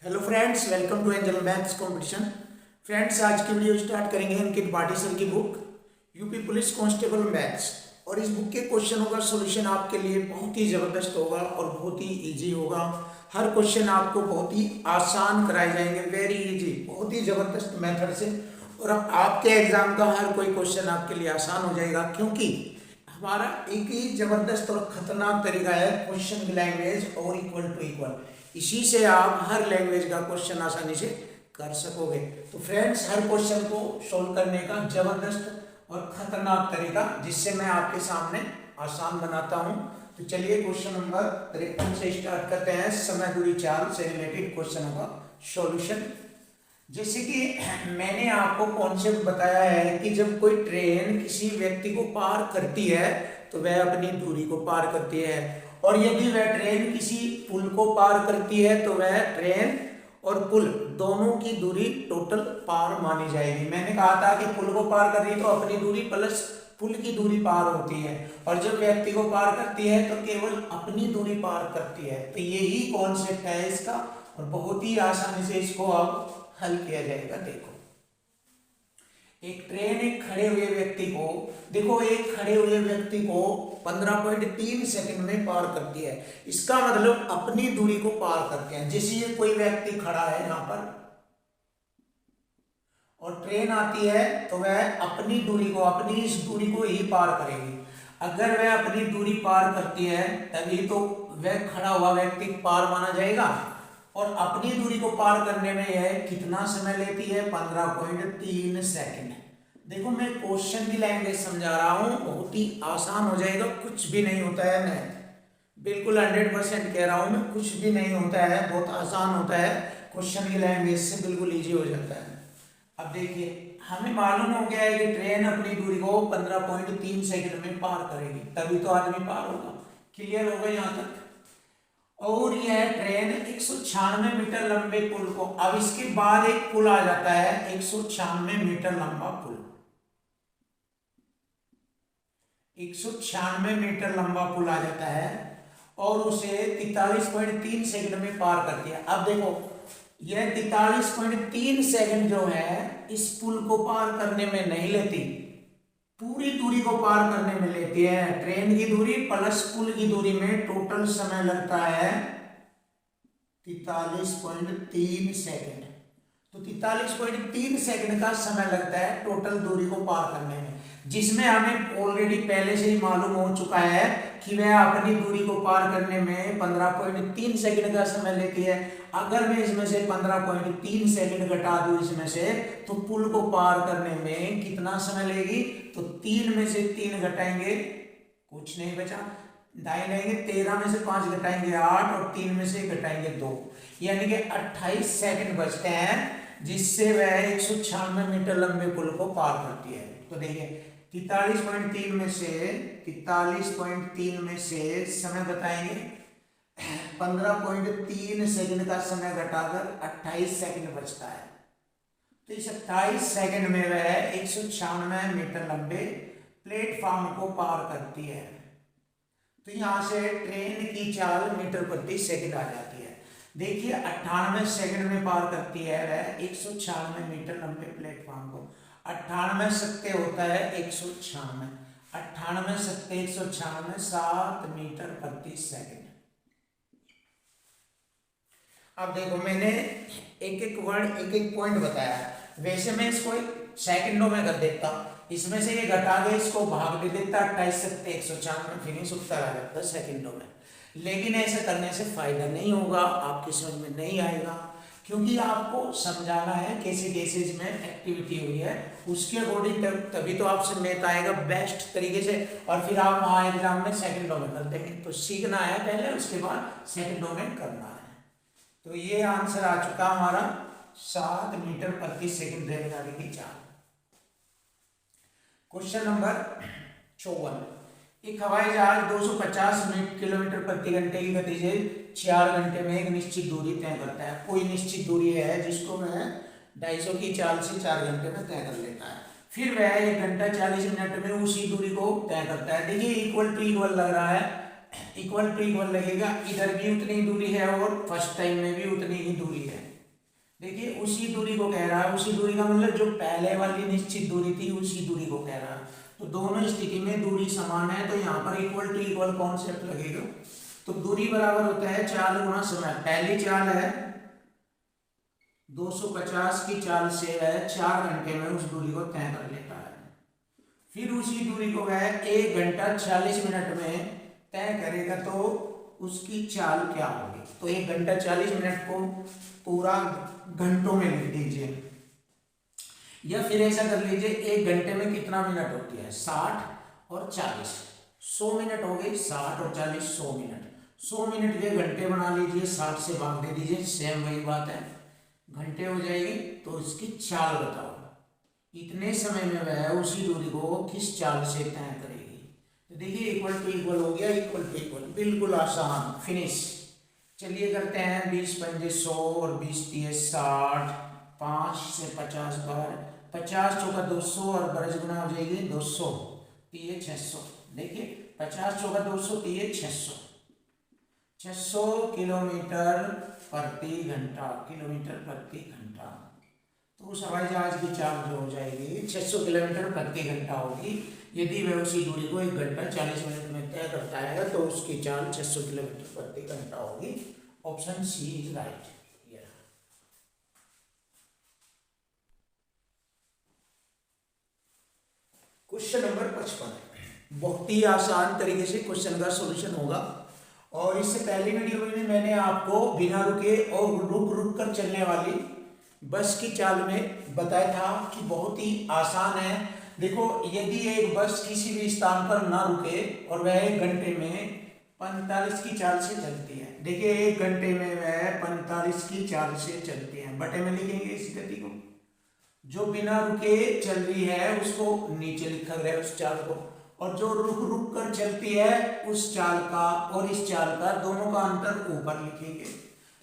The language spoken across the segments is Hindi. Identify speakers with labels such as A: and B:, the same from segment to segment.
A: Hello friends, welcome to angel maths competition. Friends, आज की वीडियो स्टार्ट करेंगे अंकित भाटी सर की book UP police constable maths. और इस बुक के क्वेश्चनों का सॉल्यूशन आपके लिए बहुत ही ज़बरदस्त होगा और बहुत ही इजी होगा। हर क्वेश्चन आपको बहुत ही आसान कराए जाएंगे, वेरी इजी, बहुत ही ज़बरदस्त मेथड से। और आपके एग्जाम का हर कोई क्वेश्चन आपके लिए आसान हो जाएगा, क्योंकि हमारा एक ही जबरदस्त और खतरनाक तरीका है क्वेश्चन लैंग्वेज और इक्वल टू इक्वल। इसी से आप हर लैंग्वेज का क्वेश्चन आसानी से कर सकोगे। तो फ्रेंड्स, हर क्वेश्चन को सोल्व करने का जबरदस्त और खतरनाक तरीका जिससे मैं आपके सामने आसान बनाता हूं। तो चलिए क्वेश्चन नंबर 53 से स्टार्ट करते हैं। समय दूरी चाल से रिलेटेड क्वेश्चनों का सॉल्यूशन। जैसे कि मैंने आपको कॉन्सेप्ट बताया है कि जब कोई ट्रेन किसी व्यक्ति को पार करती है तो वह अपनी दूरी को पार करती है, और यदि वह ट्रेन किसी पुल को पार करती है तो वह ट्रेन और पुल दोनों की दूरी टोटल पार मानी जाएगी। मैंने कहा था कि पुल को पार कर रही है तो अपनी दूरी प्लस पुल की दूरी पार होती है, और जब व्यक्ति को पार करती है तो केवल अपनी दूरी पार करती है। तो यही कॉन्सेप्ट है इसका, और बहुत ही आसानी से इसको अब हल किया जाएगा। देखो, एक ट्रेन एक खड़े हुए व्यक्ति को, देखो एक खड़े हुए व्यक्ति को 15.3 सेकंड में पार करती है। इसका मतलब अपनी दूरी को पार करते हैं। जैसे ये कोई व्यक्ति खड़ा है यहां पर और ट्रेन आती है तो वह अपनी दूरी को, अपनी इस दूरी को ही पार करेगी। अगर वह अपनी दूरी पार करती है तभी तो वह खड़ा हुआ व्यक्ति पार माना जाएगा। और अपनी दूरी को पार करने में यह कितना समय लेती है? 15.3 सेकंड। देखो, मैं क्वेश्चन की लैंग्वेज समझा रहा हूं, बहुत ही आसान हो जाएगा, कुछ भी नहीं होता है। मैं बिल्कुल 100% कह रहा हूं, मैं कुछ भी नहीं होता है, बहुत आसान होता है। क्वेश्चन की लैंग्वेज से बिल्कुल ईजी हो जाता है। अब देखिए, हमें मालूम हो गया है कि ट्रेन अपनी दूरी को 15.3 सेकंड में पार करेगी, तभी तो आदमी पार होगा। क्लियर होगा यहां तक? और यह ट्रेन 196 मीटर लंबे पुल को, अब इसके बाद एक पुल आ जाता है 196 मीटर लंबा पुल, 196 मीटर लंबा पुल आ जाता है और उसे 43.3 सेकंड में पार करती है। अब देखो, यह 43.3 सेकंड जो है इस पुल को पार करने में नहीं लेती, पूरी दूरी को पार करने में लेती है। ट्रेन की दूरी प्लस पुल की दूरी में टोटल समय लगता है 43.3 सेकंड। तो 43.3 सेकंड का समय लगता है टोटल दूरी को पार करने में, जिसमें हमें ऑलरेडी पहले से ही मालूम हो चुका है कि वह अपनी दूरी को पार करने में 15.3 सेकंड का समय लेती है। अगर मैं इसमें से 15.3 सेकंड घटा दूं इसमें से, तो पुल को पार करने में कितना समय लेगी? तो 3 में से 3 घटाएंगे, कुछ नहीं बचा, दाएं लेंगे, 13 में से 5 घटाएंगे 8, और 3 में से घटाएंगे 2, यानी कि 28 सेकंड बचते हैं, जिससे वह 196 मीटर लंबे पुल को पार करती है। तो देखिए, 43.3 में से समय बताएंगे, 15.3 सेकंड का समय घटाकर 28 सेकंड बचता है। तो इस 28 सेकंड में वह 196 मीटर लंबे प्लेटफॉर्म को पार करती है। तो यहां से ट्रेन की चाल मीटर प्रति सेकंड आ जाती है। देखिए, 98 सेकंड में पार करती है वह 196 मीटर लंबे प्लेटफॉर्म को। 98 सत्ते होता है 196, 98 सत्ते 196, 7 मीटर प्रति सेकंड। अब देखो, मैंने एक एक वर्ड, एक एक पॉइंट बताया। वैसे मैं इसको सेकंडों में कर देता, इसमें से ये घटा के इसको भाग दे देता, 28 सत्ते 196, फिनिश उत्तर आ जाता सेकंडों में। लेकिन ऐसा करने से फायदा नहीं होगा, आपकी समझ में नहीं आएगा, क्योंकि आपको समझाना है कैसे कैसे इसमें एक्टिविटी हुई है, उसके अकॉर्डिंग तभी तो आपसे मैथ आएगा बेस्ट तरीके से, और फिर आप वहाँ एग्जाम में सेकंडों में कर देंगे। तो सीखना है पहले, उसके बाद सेकंडों में करना है। तो ये आंसर आ चुका हमारा 7 मीटर प्रति सेकंड रेलगाड़ी की चाल। क्वेश्चन नंबर 54, एक हवाई जहाज 250 किलोमीटर प्रति घंटे की गति से 4 घंटे में एक निश्चित दूरी तय करता है। कोई निश्चित दूरी है जिसको वह 250 की चाल से 4 घंटे में तय कर लेता है, फिर वह 1 घंटा 40 मिनट में उसी दूरी को तय करता है। देखिए, इक्वल टू इक्वल लग रहा है, इक्वल टू इक्वल लगेगा, इधर भी उतनी दूरी है और फर्स्ट टाइम में भी उतनी ही दूरी है। देखिए उसी दूरी को कह रहा है, उसी दूरी का मतलब जो पहले वाली निश्चित दूरी थी उसी दूरी को कह रहा है। तो दोनों स्थिति में दूरी समान है, तो यहाँ पर इक्वल टू इक्वल कॉन्सेप्ट लगेगा। तो दूरी बराबर होता है चाल गुना समय। पहली चाल है 250 की चाल से वह 4 घंटे में उस दूरी को तय कर लेता है। फिर उसी दूरी को वह 1 घंटा 40 मिनट में तय करेगा, तो उसकी चाल क्या होगी। तो 1 घंटा 40 मिनट को पूरा घंटों में लिख दीजिए, या फिर ऐसा कर लीजिए 1 घंटे में कितना मिनट होती है, 60 और 40, 100 मिनट हो गई। 60 और 40 100 मिनट, 100 मिनट के घंटे बना लीजिए, 60 से भाग दे दीजिए, सेम वही बात है, घंटे हो जाएगी। तो इसकी चाल बताओ, इतने समय में वह उसी दूरी को किस चाल से तय करेगी। तो देखिए इक्वल टू इक्वल हो गया, इक्वल टू इक्वल, बिल्कुल आसान, फिनिश। चलिए करते हैं 20 पंजे 100 और 20 तिये 60, 5 से 50 बार, 50 चौका 200 और बरस गुना हो जाएगी 200 तिये 600। देखिए 50 चौका 200 तिये 600, 600 किलोमीटर प्रति घंटा, किलोमीटर प्रति घंटा। तो उस हवाई जहाज की चाल जो हो जाएगी 600 किलोमीटर प्रति घंटा होगी। यदि वह उसी दूरी को 1 घंटा 40 मिनट में तय करता है, तो उसकी चाल 600 किलोमीटर प्रति घंटा होगी। Option C is right. Question number 55 बहुत ही आसान तरीके से क्वेश्चन का सॉल्यूशन होगा। और इससे पहली वीडियो में मैंने आपको बिना रुके और रुक रुक कर चलने वाली बस की चाल में बताया था कि बहुत ही आसान है। देखो यदि एक बस किसी भी स्थान पर ना रुके और वह 1 घंटे में 45 की चाल से चलती है, देखिए 1 घंटे में वह 45 की चाल से चलती है, बटे में लिखेंगे इस गति को। जो बिना रुके चल रही है उसको नीचे लिखा गया है उस चाल को, और जो रुक रुक कर चलती है उस चाल का और इस चाल का दोनों का अंतर ऊपर लिखेंगे।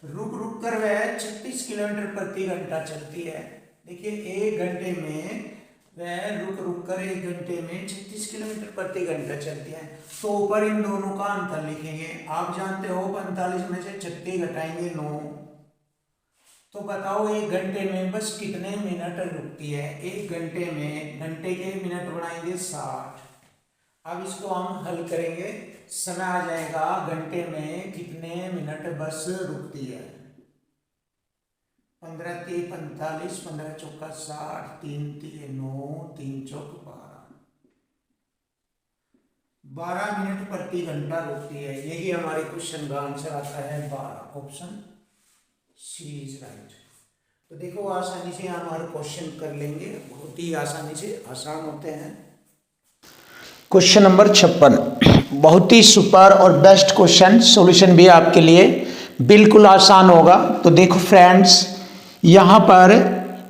A: रुक रुक कर वह 36 किलोमीटर प्रति घंटा चलती है। देखिए 1 घंटे में वह रुक रुक कर 1 घंटे में 36 किलोमीटर प्रति घंटा चलती है, तो ऊपर इन दोनों का अंतर लिखेंगे। आप जानते हो 45 में से 36 घटाएंगे 9, तो बताओ 1 घंटे में बस कितने मिनट रुकती है। 1 घंटे में घंटे के मिनट बनाएंगे 60। अब इसको हम हल करेंगे, समय आ जाएगा घंटे में कितने मिनट बस रुकती है। 15 तिये 45, 15 चौका 60, 3 तिये 9, 3 चौक 12 मिनट प्रति घंटा रुकती है। यही हमारे क्वेश्चन का आंसर आता है 12। Option C is right. तो देखो आसानी से हमारे क्वेश्चन कर लेंगे, बहुत ही आसानी से आसान होते हैं। क्वेश्चन नंबर 56 बहुत ही सुपर और बेस्ट क्वेश्चन, सॉल्यूशन भी आपके लिए बिल्कुल आसान होगा। तो देखो फ्रेंड्स, यहाँ पर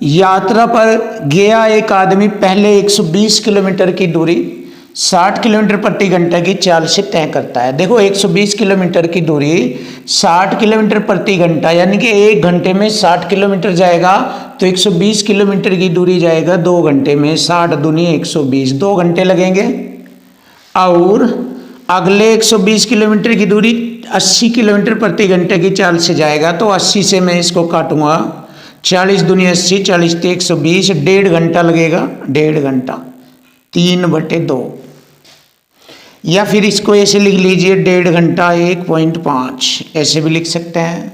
A: यात्रा पर गया एक आदमी पहले 120 किलोमीटर की दूरी 60 किलोमीटर प्रति घंटा की चाल से तय करता है। देखो 120 किलोमीटर की दूरी 60 किलोमीटर प्रति घंटा, यानी कि 1 घंटे में 60 किलोमीटर जाएगा, तो 120 किलोमीटर की दूरी जाएगा 2 घंटे में। 60 दूनी 120, 2 घंटे लगेंगे। और अगले 120 किलोमीटर की दूरी 80 किलोमीटर प्रति घंटे की चाल से जाएगा, तो 80 से मैं इसको काटूंगा, 40 दूनी 80, 40 से 120, 1.5 घंटा लगेगा, 1.5 घंटा, 3/2। या फिर इसको ऐसे लिख लीजिए 1.5 घंटा 1.5, ऐसे भी लिख सकते हैं।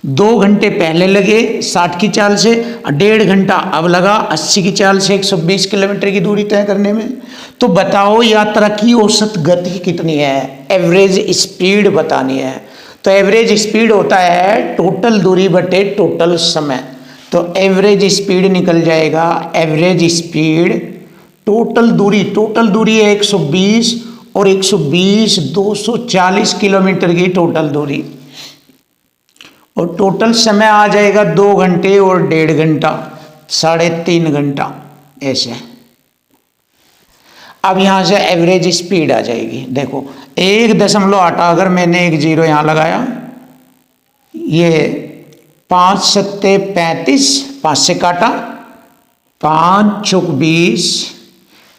A: 2 घंटे पहले लगे 60 की चाल से, 1.5 घंटा अब लगा 80 की चाल से 120 किलोमीटर की दूरी तय करने में। तो बताओ यात्रा की औसत गति कितनी है, एवरेज स्पीड बतानी है। तो एवरेज स्पीड होता है टोटल दूरी बटे टोटल समय। तो एवरेज स्पीड निकल जाएगा, एवरेज स्पीड टोटल दूरी है 120 और 120 240 किलोमीटर की टोटल दूरी, और टोटल समय आ जाएगा 2 घंटे और 1.5 घंटा, 3.5 घंटा ऐसे। अब यहाँ से एवरेज स्पीड आ जाएगी। देखो 1.8 अगर मैंने 1 0 यहाँ लगाया, ये 5 7 35, 5 से काटा, 5 चौक 20,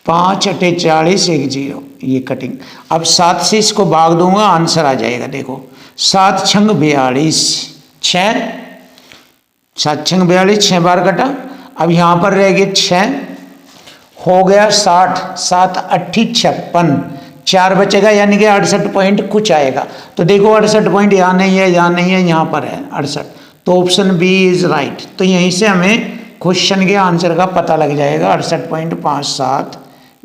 A: 5 8 40, 1 0, ये कटिंग। अब 7 से इसको भाग दूंगा, आंसर आ जाएगा। देखो 7 छंग 42, 6 7 6 42, 6 बार कटा। अब यहाँ पर रह गए 6, हो गया 60, 7 8 56, 4 बचेगा, यानी कि 68 पॉइंट कुछ आएगा। तो देखो 68 पॉइंट यहाँ नहीं है, यहाँ नहीं है, यहाँ पर है 68। तो ऑप्शन बी इज राइट। तो यहीं से हमें क्वेश्चन के आंसर का पता लग जाएगा, 68.57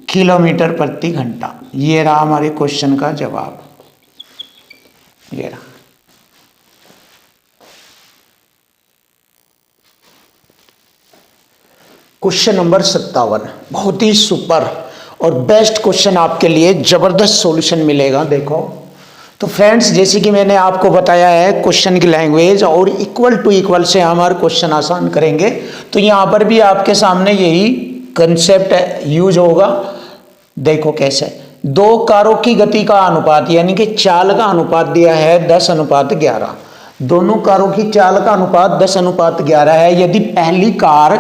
A: किलोमीटर प्रति घंटा। ये रहा हमारे क्वेश्चन का जवाब, ये रहा। क्वेश्चन नंबर 57, बहुत ही सुपर और बेस्ट क्वेश्चन आपके लिए, जबरदस्त सॉल्यूशन मिलेगा। देखो तो फ्रेंड्स, जैसे कि मैंने आपको बताया है क्वेश्चन की लैंग्वेज और इक्वल टू इक्वल से हमारे क्वेश्चन आसान करेंगे। तो यहाँ पर भी आपके सामने यही कंसेप्ट यूज होगा। देखो कैसे, दो कारों की गति का अनुपात यानी कि चाल का अनुपात दिया है 10:11। दोनों कारों की चाल का अनुपात 10:11 है। यदि पहली कार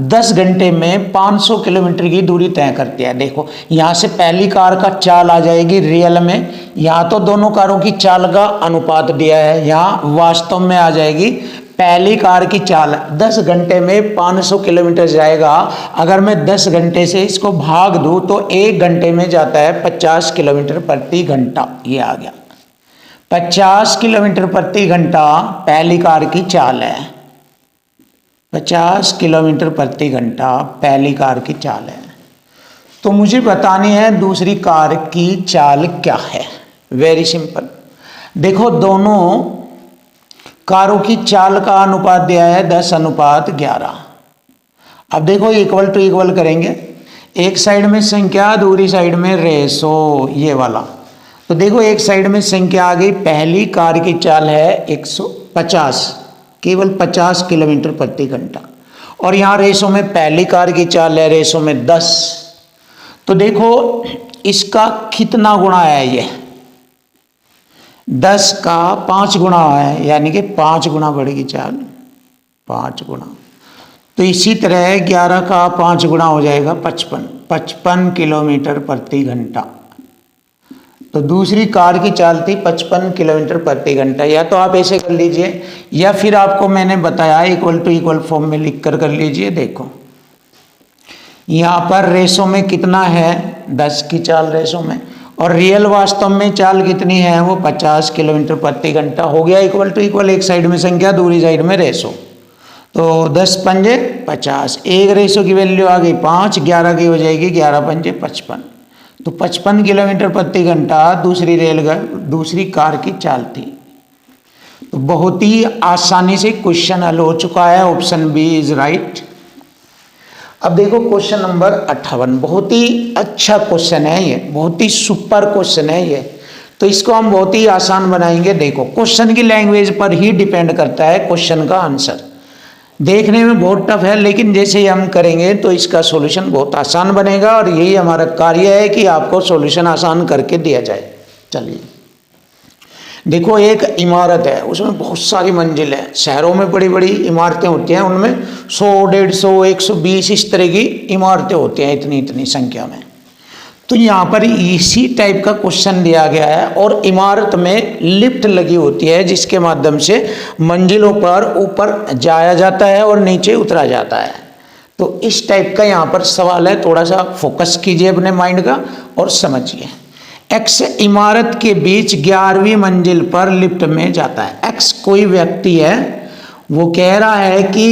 A: 10 घंटे में 500 किलोमीटर की दूरी तय करती है। देखो यहाँ से पहली कार का चाल आ जाएगी रियल में, यहाँ तो दोनों कारों की चाल का अनुपात दिया है, यहाँ वास्तव में आ जाएगी पहली कार की चाल 10 घंटे में 500 किलोमीटर जाएगा। अगर मैं 10 घंटे से इसको भाग दूं तो 1 घंटे में जाता है 50 किलोमीटर प्रति घंटा। ये आ गया 50 किलोमीटर प्रति घंटा पहली कार की चाल है। 50 किलोमीटर प्रति घंटा पहली कार की चाल है। तो मुझे बतानी है दूसरी कार की चाल क्या है। वेरी सिंपल, देखो दोनों कारों की चाल का अनुपात दिया है 10:11। अब देखो इक्वल टू इक्वल करेंगे, एक साइड में संख्या, दूसरी साइड में रेशो, ये वाला। तो देखो एक साइड में संख्या आ गई, पहली कार की चाल है 150, केवल 50 किलोमीटर प्रति घंटा, और यहाँ रेशो में पहली कार की चाल है रेशो में 10। तो देखो इसका कितना गुणा है, ये 10 का 5 गुणा है, यानी कि 5 गुणा बढ़ेगी चाल, 5 गुणा। तो इसी तरह 11 का 5 गुणा हो जाएगा 55 किलोमीटर प्रति घंटा। तो दूसरी कार की चाल थी 55 किलोमीटर प्रति घंटा। या तो आप ऐसे कर लीजिए, या फिर आपको मैंने बताया इक्वल टू इक्वल फॉर्म में लिख कर लीजिए। देखो यहाँ पर रेशो में कितना है, 10 की चाल रेशो में, और रियल वास्तव में चाल कितनी है, वो 50 किलोमीटर प्रति घंटा। हो गया इक्वल टू इक्वल, एक साइड में संख्या, दूसरी साइड में रेशो। तो 10 पंजे 50, एक रेशो की वैल्यू आ गई 5, 11 की हो जाएगी 11 पंजे 55। तो 55 किलोमीटर प्रति घंटा दूसरी कार की चाल थी। तो बहुत ही आसानी से क्वेश्चन हल हो चुका है, ऑप्शन बी इज राइट। अब देखो क्वेश्चन नंबर 58, बहुत ही अच्छा क्वेश्चन है ये, बहुत ही सुपर क्वेश्चन है ये। तो इसको हम बहुत ही आसान बनाएंगे। देखो क्वेश्चन की लैंग्वेज पर ही डिपेंड करता है क्वेश्चन का आंसर। देखने में बहुत टफ है, लेकिन जैसे ही हम करेंगे तो इसका सॉल्यूशन बहुत आसान बनेगा, और यही हमारा कार्य है कि आपको सॉल्यूशन आसान करके दिया जाए। चलिए देखो, एक इमारत है, उसमें बहुत सारी मंजिल है। शहरों में बड़ी बड़ी इमारतें होती हैं, उनमें 100, 150, 120 इस तरह की इमारतें होती हैं, इतनी इतनी संख्या में। तो यहाँ पर इसी टाइप का क्वेश्चन दिया गया है, और इमारत में लिफ्ट लगी होती है जिसके माध्यम से मंजिलों पर ऊपर जाया जाता है और नीचे उतरा जाता है। तो इस टाइप का यहाँ पर सवाल है, थोड़ा सा फोकस कीजिए अपने माइंड का और समझिए। एक्स इमारत के बीच 11वीं मंजिल पर लिफ्ट में जाता है। एक्स कोई व्यक्ति है, वो कह रहा है कि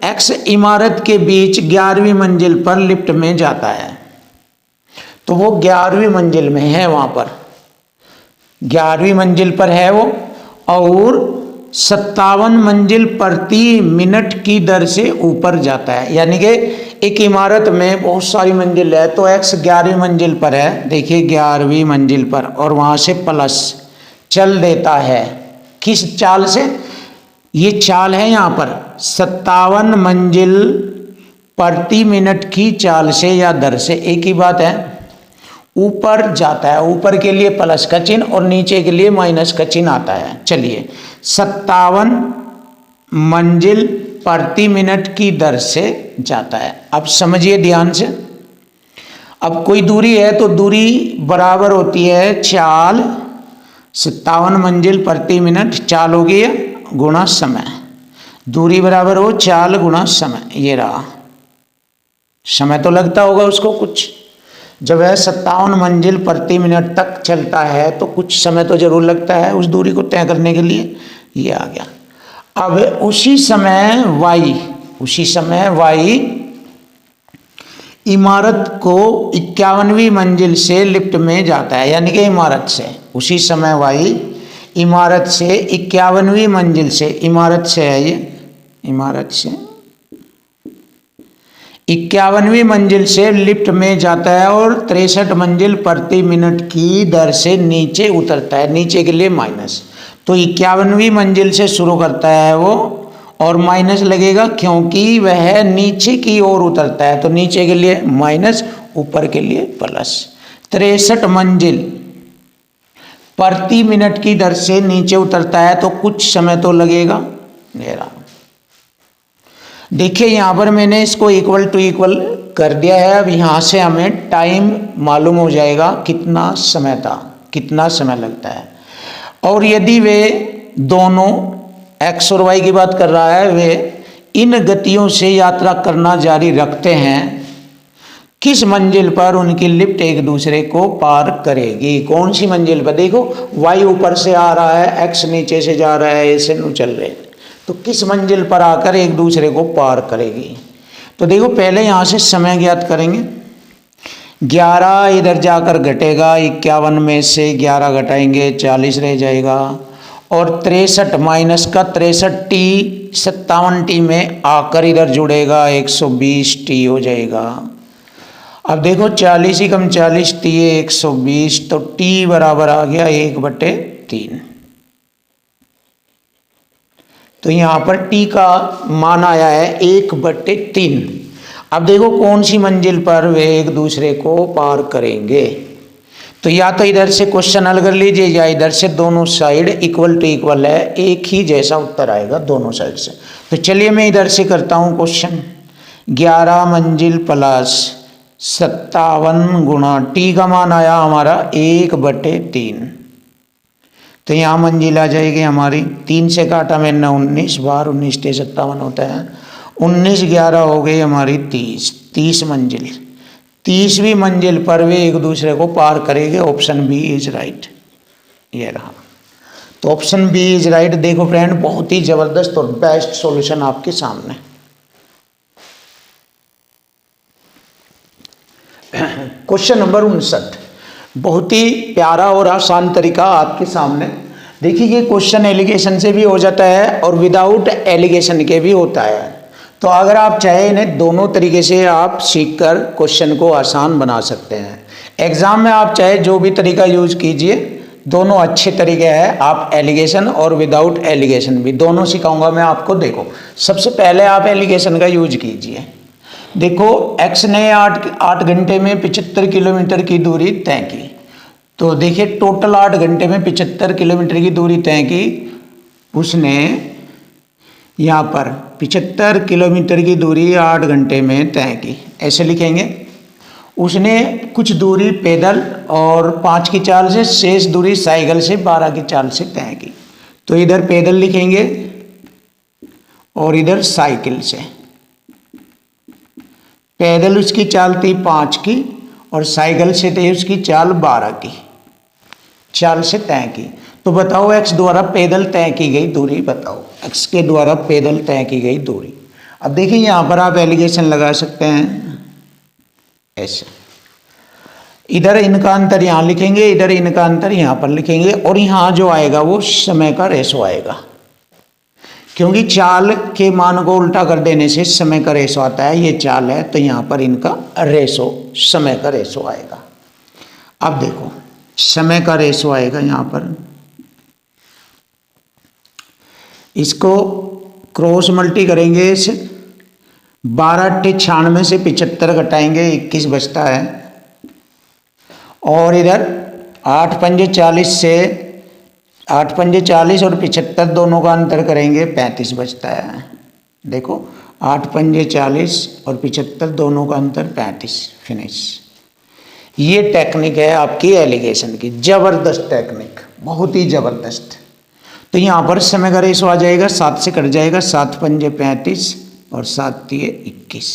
A: एक्स इमारत के बीच 11वीं मंजिल पर लिफ्ट में जाता है। तो वो 11वीं मंजिल में है, वहां पर 11वीं मंजिल पर है वो, और 57 मंजिल प्रति मिनट की दर से ऊपर जाता है। यानी कि एक इमारत में बहुत सारी मंजिल है, तो एक्स 11वीं मंजिल पर है, देखिए 11वीं मंजिल पर, और वहां से प्लस चल देता है। किस चाल से, ये चाल है यहाँ पर 57 मंजिल प्रति मिनट की चाल से या दर से, एक ही बात है। ऊपर जाता है, ऊपर के लिए प्लस का चिन्ह और नीचे के लिए माइनस का चिन्ह आता है। चलिए 57 मंजिल प्रति मिनट की दर से जाता है। अब समझिए ध्यान से, अब कोई दूरी है तो दूरी बराबर होती है चाल, 57 मंजिल प्रति मिनट चाल होगी गुणा समय। दूरी बराबर हो चाल गुणा समय, ये रहा। समय तो लगता होगा उसको कुछ, जब वह 57 मंजिल प्रति मिनट तक चलता है तो कुछ समय तो जरूर लगता है उस दूरी को तय करने के लिए। ये आ गया। अब उसी समय वाई इमारत को 51वीं मंजिल से लिफ्ट में जाता है, यानी कि इमारत से, उसी समय वाई इमारत से 51वीं मंजिल से, इमारत से है ये, इमारत से 51वीं मंजिल से लिफ्ट में जाता है और 63 मंजिल प्रति मिनट की दर से नीचे उतरता है, नीचे के लिए माइनस। तो 51वीं मंजिल से शुरू करता है वो और माइनस लगेगा क्योंकि वह नीचे की ओर उतरता है, तो नीचे के लिए माइनस, ऊपर के लिए प्लस। 63 मंजिल प्रति मिनट की दर से नीचे उतरता है तो कुछ समय तो लगेगा। मेरा देखिए यहाँ पर मैंने इसको इक्वल टू इक्वल कर दिया है। अब यहाँ से हमें टाइम मालूम हो जाएगा कितना समय था, कितना समय लगता है। और यदि वे दोनों एक्स और वाई की बात कर रहा है, वे इन गतियों से यात्रा करना जारी रखते हैं, किस मंजिल पर उनकी लिफ्ट एक दूसरे को पार करेगी? कौन सी मंजिल पर? देखो वाई ऊपर से आ रहा है, एक्स नीचे से जा रहा है, ऐसे नु चल रहे हैं, तो किस मंजिल पर आकर एक दूसरे को पार करेगी? तो देखो पहले यहाँ से समय ज्ञात करेंगे। 11 इधर जाकर घटेगा, 51 में से 11 घटाएंगे 40 रह जाएगा, और 63 माइनस का 63 टी 57 टी में आकर इधर जुड़ेगा, 120 टी हो जाएगा। अब देखो 40 ही कम 40 टी 120, तो टी बराबर आ गया 1/3। तो यहाँ पर टी का मान आया है 1/3। अब देखो कौन सी मंजिल पर वे एक दूसरे को पार करेंगे। तो या तो इधर से क्वेश्चन हल कर लीजिए या इधर से, दोनों साइड इक्वल टू इक्वल है, एक ही जैसा उत्तर आएगा दोनों साइड से। तो चलिए मैं इधर से करता हूँ क्वेश्चन। 11 मंजिल प्लस 57 गुणा टी का मान आया हमारा 1/3। तो यहाँ मंजिल आ जाएगी हमारी, 3 से काटा मैंने 19 बार, 19 टे 57 होता है, 19 11 हो गई हमारी 30 मंजिल। 30वीं मंजिल पर वे एक दूसरे को पार करेंगे। ऑप्शन बी इज राइट, ये रहा। तो ऑप्शन बी इज राइट। देखो फ्रेंड, बहुत ही जबरदस्त और बेस्ट सॉल्यूशन आपके सामने। क्वेश्चन नंबर 59, बहुत ही प्यारा और आसान तरीका आपके सामने। देखिए ये क्वेश्चन एलिगेशन से भी हो जाता है और विदाउट एलिगेशन के भी होता है। तो अगर आप चाहे इन्हें दोनों तरीके से आप सीखकर क्वेश्चन को आसान बना सकते हैं। एग्जाम में आप चाहे जो भी तरीका यूज कीजिए, दोनों अच्छे तरीके हैं। आप एलिगेशन और विदाउट एलिगेशन भी दोनों सिखाऊंगा मैं आपको। देखो सबसे पहले आप एलिगेशन का यूज कीजिए। देखो एक्स ने 8 घंटे में 75 किलोमीटर की दूरी तय की। तो देखिए टोटल 8 घंटे में 75 किलोमीटर की दूरी तय की उसने। यहाँ पर 75 किलोमीटर की दूरी 8 घंटे में तय की, ऐसे लिखेंगे। उसने कुछ दूरी पैदल और 5 की चाल से, शेष दूरी साइकिल से 12 की चाल से तय की। तो इधर पैदल लिखेंगे और इधर साइकिल से। पैदल उसकी चाल थी 5 की और साइकिल से थी उसकी चाल 12 की चाल से तय की। तो बताओ एक्स द्वारा पैदल तय की गई दूरी बताओ, एक्स के द्वारा पैदल तय की गई दूरी। अब देखिए यहाँ पर आप एलिगेशन लगा सकते हैं ऐसे। इधर इनका अंतर यहाँ लिखेंगे, इधर इनका अंतर यहाँ पर लिखेंगे, और यहाँ जो आएगा वो समय का रेशो आएगा, क्योंकि चाल के मान को उल्टा कर देने से समय का रेशो आता है। ये चाल है तो यहाँ पर इनका रेशो, समय का रेशो आएगा। अब देखो समय का रेशो आएगा यहाँ पर, इसको क्रॉस मल्टी करेंगे इसे। 12 × 96 से 75 घटाएंगे 21 बचता है, और इधर 8 × 40 से 8 × 40 और 75 दोनों का अंतर करेंगे 35 बचता है। देखो 8 × 40 और 75 दोनों का अंतर 35, फिनिश। ये टेक्निक है आपकी एलिगेशन की, जबरदस्त टेक्निक, बहुत ही जबरदस्त। तो तो यहाँ पर समय का रेशो आ जाएगा 7 से कट जाएगा, 7 पंजे 35 और 7 तिये 21।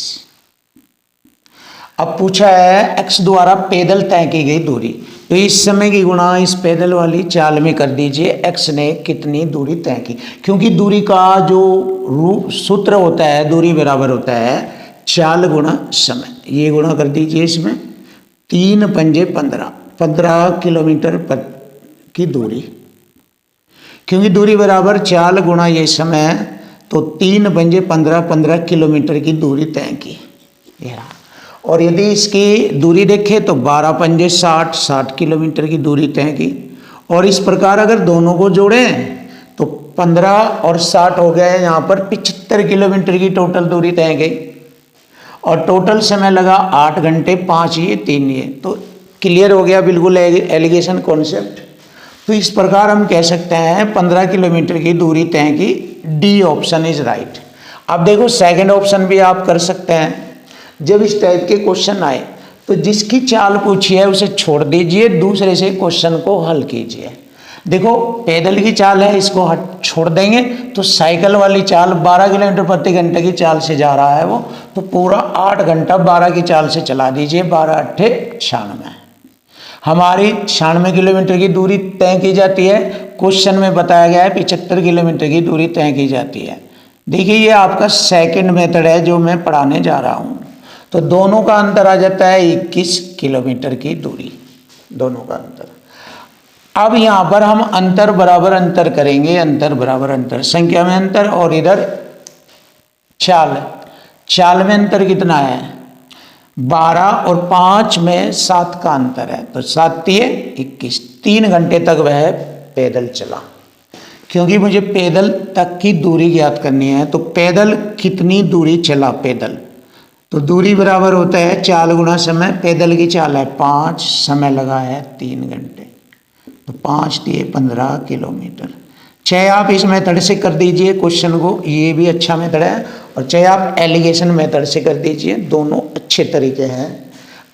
A: अब पूछा है x द्वारा पैदल तय की गई दूरी, तो इस समय की गुणा इस पैदल वाली चाल में कर दीजिए, x ने कितनी दूरी तय की। क्योंकि दूरी का जो रूप सूत्र होता है, दूरी बराबर होता है चाल गुणा समय। ये गुणा कर दीजिए इसमें, 3 पंजे 15 किलोमीटर की दूरी, क्योंकि दूरी बराबर चाल गुणा ये समय, तो 3 पंजे 15 किलोमीटर की दूरी तय की। और यदि इसकी दूरी देखें तो 12 पंजे 60 किलोमीटर की दूरी तय की। और इस प्रकार अगर दोनों को जोड़ें तो 15 और 60 हो गए, यहाँ पर 75 किलोमीटर की टोटल दूरी तय गई। और टोटल समय लगा 8 घंटे 5 ये 3 ये। तो क्लियर हो गया बिल्कुल एलिगेशन कॉन्सेप्ट। तो इस प्रकार हम कह सकते हैं 15 किलोमीटर की दूरी तय की, डी ऑप्शन इज राइट। अब देखो सेकंड ऑप्शन भी आप कर सकते हैं। जब इस टाइप के क्वेश्चन आए तो जिसकी चाल पूछी है उसे छोड़ दीजिए, दूसरे से क्वेश्चन को हल कीजिए। देखो पैदल की चाल है, इसको छोड़ देंगे तो साइकिल वाली चाल 12 किलोमीटर प्रति घंटे की चाल से जा रहा है वो, तो पूरा 8 घंटा 12 की चाल से चला दीजिए, 12 अट्ठे 96। हमारी 96 किलोमीटर की दूरी तय की जाती है, क्वेश्चन में बताया गया है 75 किलोमीटर की दूरी तय की जाती है। देखिए ये आपका सेकंड मेथड है जो मैं पढ़ाने जा रहा हूँ। तो दोनों का अंतर आ जाता है 21 किलोमीटर की दूरी, दोनों का अंतर। अब यहाँ पर हम अंतर बराबर अंतर करेंगे, अंतर बराबर अंतर, संख्या में अंतर और इधर चाल में अंतर कितना है 12 और 5 में 7 का अंतर है, तो 7 तिये 21। 3 घंटे तक वह पैदल चला। क्योंकि मुझे पैदल तक की दूरी ज्ञात करनी है, तो पैदल कितनी दूरी चला पैदल, तो दूरी बराबर होता है चाल गुणा समय। पैदल की चाल है 5, समय लगा है 3 घंटे, तो 5 तिये 15 किलोमीटर। चाहे आप इस मेथड से कर दीजिए क्वेश्चन को, ये भी अच्छा मेथड है, और चाहे आप एलिगेशन मेथड से कर दीजिए, दोनों अच्छे तरीके हैं,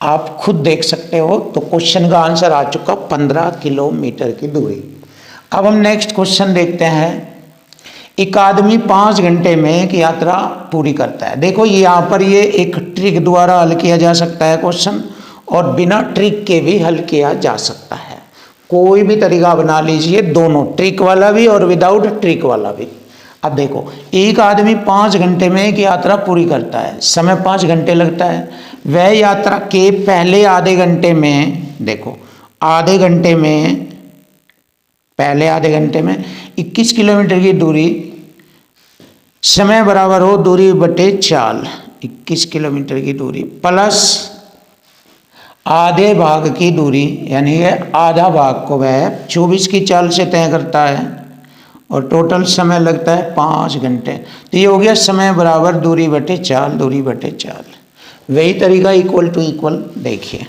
A: आप खुद देख सकते हो। तो क्वेश्चन का आंसर आ चुका 15 किलोमीटर की दूरी। अब हम नेक्स्ट क्वेश्चन देखते हैं। एक आदमी 5 घंटे में एक यात्रा पूरी करता है। देखो यहाँ पर ये एक ट्रिक द्वारा हल किया जा सकता है क्वेश्चन, और बिना ट्रिक के भी हल किया जा सकता है। कोई भी तरीका बना लीजिए, दोनों, ट्रिक वाला भी और विदाउट ट्रिक वाला भी। अब देखो एक आदमी 5 घंटे में एक यात्रा पूरी करता है, समय 5 घंटे लगता है। वह यात्रा के पहले आधे घंटे में, देखो पहले आधे घंटे में 21 किलोमीटर की दूरी, समय बराबर हो दूरी बटे चाल, 21 किलोमीटर की दूरी प्लस आधे भाग की दूरी, यानी कि आधा भाग को वह 24 की चाल से तय करता है, और टोटल समय लगता है 5 घंटे। तो ये हो गया समय बराबर दूरी बटे चाल, दूरी बटे चाल। वही तरीका इक्वल टू इक्वल देखिए,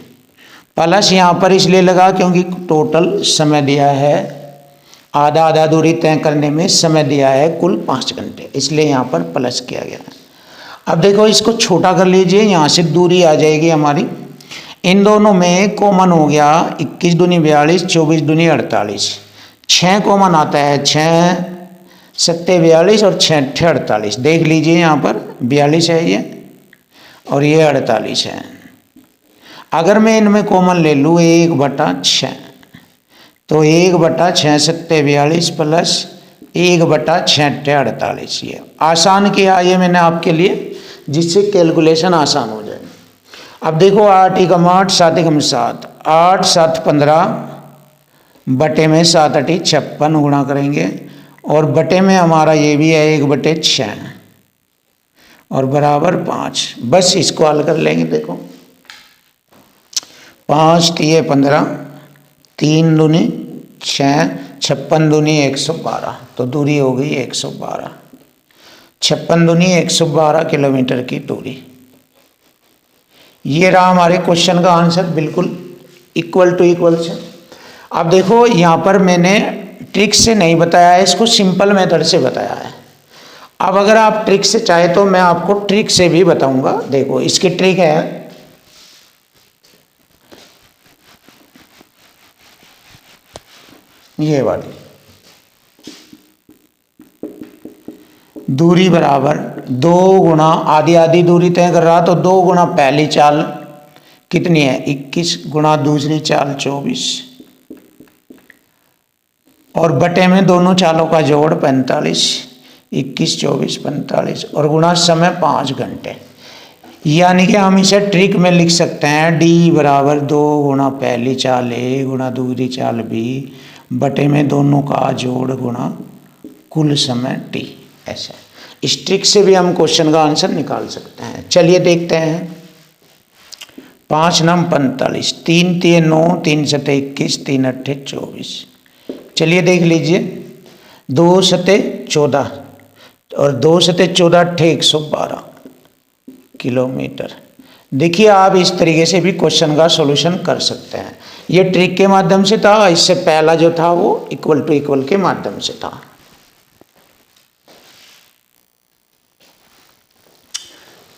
A: प्लस यहाँ पर इसलिए लगा क्योंकि टोटल समय दिया है, आधा दूरी तय करने में समय दिया है कुल 5 घंटे, इसलिए यहाँ पर प्लस किया गया। अब देखो इसको छोटा कर लीजिए, यहाँ से दूरी आ जाएगी हमारी, इन दोनों में कॉमन हो गया 21 दूनी 42, 24 दूनी 48, 6 कॉमन आता है, 6 सत्ते 42 और 6 अट्ठे 48। देख लीजिए यहाँ पर 42 है ये और ये 48 है। अगर मैं इनमें कॉमन ले लूँ 1/6, तो 1/6 सत्ते 42 प्लस 1/6 अट्ठे 48। ये आसान किया ये मैंने आपके लिए, जिससे कैलकुलेशन आसान हो जाए। अब देखो 8 एकम 8, 7 एकम 7, 8 7 15 बटे में 7 8 56 गुणा करेंगे, और बटे में हमारा ये भी है 1/6 और बराबर 5। बस इसको हल कर लेंगे। देखो 5 तिये 15, 3 दूनी 6, 56 दूनी 112, तो दूरी हो गई 112। 56 दूनी 112 किलोमीटर की दूरी। ये रहा हमारे क्वेश्चन का आंसर, बिल्कुल इक्वल टू इक्वल से। अब देखो यहाँ पर मैंने ट्रिक से नहीं बताया है, इसको सिंपल मेथड से बताया है। अब अगर आप ट्रिक से चाहे तो मैं आपको ट्रिक से भी बताऊंगा। देखो इसकी ट्रिक है, ये वाली, दूरी बराबर 2 गुना आधी आधी दूरी तय कर रहा, तो 2 गुना पहली चाल कितनी है 21 गुना दूसरी चाल 24 और बटे में दोनों चालों का जोड़ 45, 21 24 45 और गुना समय 5 घंटे। यानी कि हम इसे ट्रिक में लिख सकते हैं D बराबर 2 गुना पहली चाल A गुना दूसरी चाल B बटे में दोनों का जोड़ गुना कुल समय T। ऐसा इस ट्रिक से भी हम क्वेश्चन का आंसर निकाल सकते हैं। चलिए देखते हैं। 5 नम 45, 3 3 9, 3 7 21, 3 8 24। चलिए देख लीजिए, 2 7 14 और 2 7 14 8 112 किलोमीटर। देखिए आप इस तरीके से भी क्वेश्चन का सॉल्यूशन कर सकते हैं। ये ट्रिक के माध्यम से था, इससे पहला जो था वो इक्वल टू इक्वल के माध्यम से था।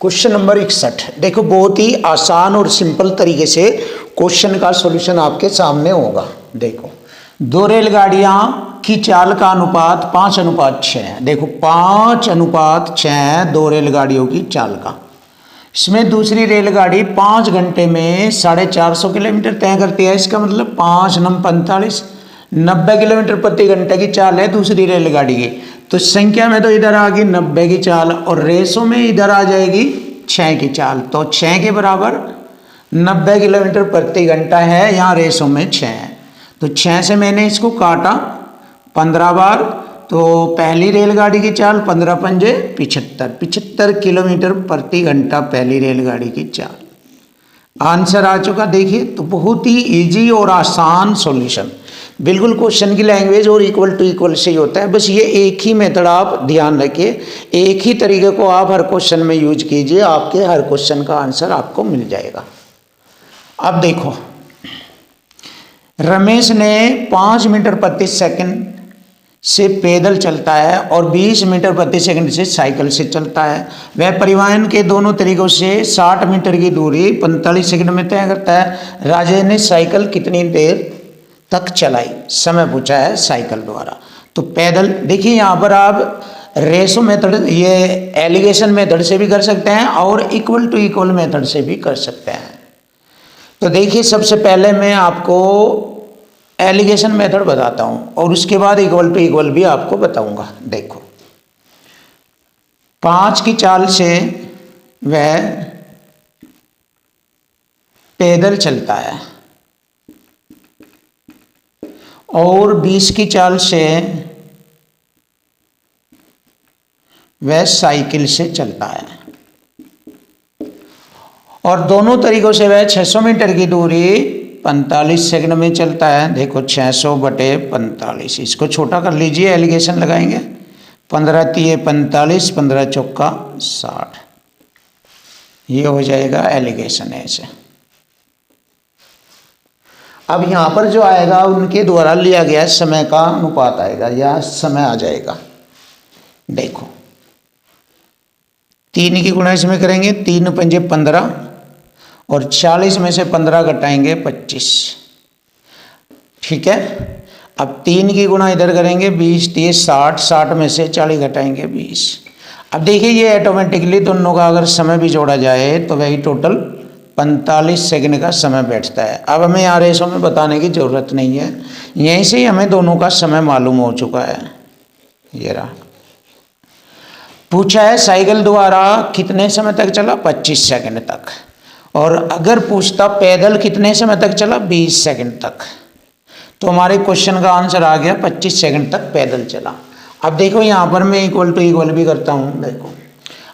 A: क्वेश्चन नंबर 61, देखो बहुत ही आसान और सिंपल तरीके से क्वेश्चन का सॉल्यूशन आपके सामने होगा। देखो, 2 रेलगाड़ियां की चाल का अनुपात 5:6 है। देखो 5:6 2 रेलगाड़ियों की चाल का। इसमें दूसरी रेलगाड़ी 5 घंटे में 450 किलोमीटर तय करती है। इसका मतलब 5 नम 45, 90 किलोमीटर प्रति घंटे की चाल है दूसरी रेलगाड़ी की। तो संख्या में तो इधर आ गई 90 की चाल और रेसों में इधर आ जाएगी 6 की चाल। तो 6 के बराबर 90 किलोमीटर प्रति घंटा है, यहाँ रेसों में 6 है। तो 6 से मैंने इसको काटा 15 बार, तो पहली रेलगाड़ी की चाल 15 पंजे 75 किलोमीटर प्रति घंटा पहली रेलगाड़ी की चाल। आंसर आ चुका। देखिए तो बहुत ही इजी और आसान सॉल्यूशन, बिल्कुल क्वेश्चन की लैंग्वेज और इक्वल टू इक्वल से ही होता है। बस ये एक ही मेथड आप ध्यान रखिए, एक ही तरीके को आप हर क्वेश्चन में यूज कीजिए, आपके हर क्वेश्चन का आंसर आपको मिल जाएगा। अब देखो, रमेश ने 5 मीटर प्रति सेकंड से पैदल चलता है और 20 मीटर प्रति सेकंड से साइकिल से चलता है। वह परिवहन के दोनों तरीकों से 60 मीटर की दूरी 45 सेकंड में तय करता है। राजेश ने साइकिल कितनी देर तक चलाई? समय पूछा है साइकिल द्वारा। तो पैदल, देखिए यहाँ पर आप रेशो मेथड, ये एलिगेशन मेथड से भी कर सकते हैं और इक्वल टू इक्वल मेथड से भी कर सकते हैं। तो देखिए सबसे पहले मैं आपको एलिगेशन मेथड बताता हूं और उसके बाद इक्वल टू इक्वल भी आपको बताऊंगा। देखो 5 की चाल से वह पैदल चलता है और 20 की चाल से वह साइकिल से चलता है और दोनों तरीकों से वह 600 मीटर की दूरी 45 सेकंड में चलता है। देखो 600 बटे 45, इसको छोटा कर लीजिए, एलिगेशन लगाएंगे। 15 तिये 45, 15 चौका 60, ये हो जाएगा एलिगेशन ऐसे। अब यहाँ पर जो आएगा उनके द्वारा लिया गया समय का अनुपात आएगा या समय आ जाएगा। देखो 3 की गुणा इसमें करेंगे, 3 पंजे 15 और 40 में से 15 घटाएंगे 25, ठीक है। अब 3 की गुणा इधर करेंगे, 20 3 60, 60 में से 40 घटाएंगे 20। अब देखिए ये ऑटोमेटिकली दोनों का अगर समय भी जोड़ा जाए तो वही टोटल 45 सेकंड का समय बैठता है। अब हमें यहाँ रेशो में बताने की ज़रूरत नहीं है, यहीं से ही हमें दोनों का समय मालूम हो चुका है। ये रहा। पूछा है साइकिल द्वारा कितने समय तक चला? 25 सेकंड तक। और अगर पूछता पैदल कितने समय तक चला? 20 सेकंड तक। तो हमारे क्वेश्चन का आंसर आ गया 25 सेकंड तक पैदल चला। अब देखो यहाँ पर मैं इक्वल टू इक्वल भी करता हूँ। देखो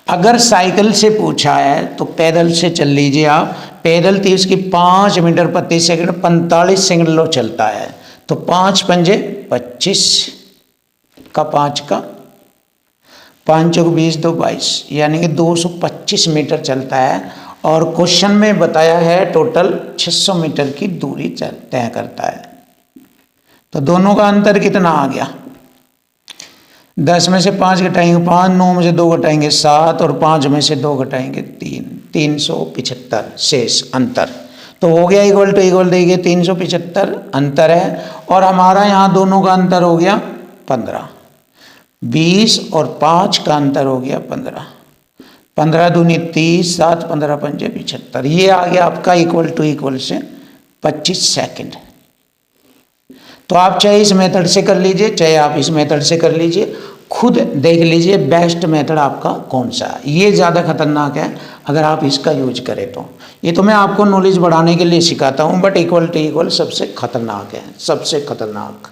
A: अगर साइकिल से पूछा है तो पैदल से चल लीजिए आप। पैदल थी उसकी 5 मीटर प्रति सेकंड, 45 सेकंड लो चलता है। तो 5 पंजे 25 का 5 का 5 चौक 20 2 22, यानी कि 225 मीटर चलता है। और क्वेश्चन में बताया है टोटल 600 मीटर की दूरी तय करता है। तो दोनों का अंतर कितना आ गया? 10 में से 5 घटाएंगे 5, 9 में से 2 घटाएंगे 7 और 5 में से 2 घटाएंगे 3, 375 शेष अंतर। तो हो गया इक्वल टू इक्वल। देखिए 375 अंतर है और हमारा यहाँ दोनों का अंतर हो गया 15।
B: 20 और 5 का अंतर हो गया 15, 15 दूनी 30, 7 15 पंजे 75, ये आ गया आपका इक्वल टू इक्वल से 25 सेकंड। तो आप चाहे इस मेथड से कर लीजिए, चाहे आप इस मेथड से कर लीजिए, खुद देख लीजिए बेस्ट मेथड आपका कौन सा है। ये ज़्यादा खतरनाक है अगर आप इसका यूज करें तो। ये तो मैं आपको नॉलेज बढ़ाने के लिए सिखाता हूँ, बट इक्वल टू इक्वल सबसे खतरनाक है, सबसे खतरनाक।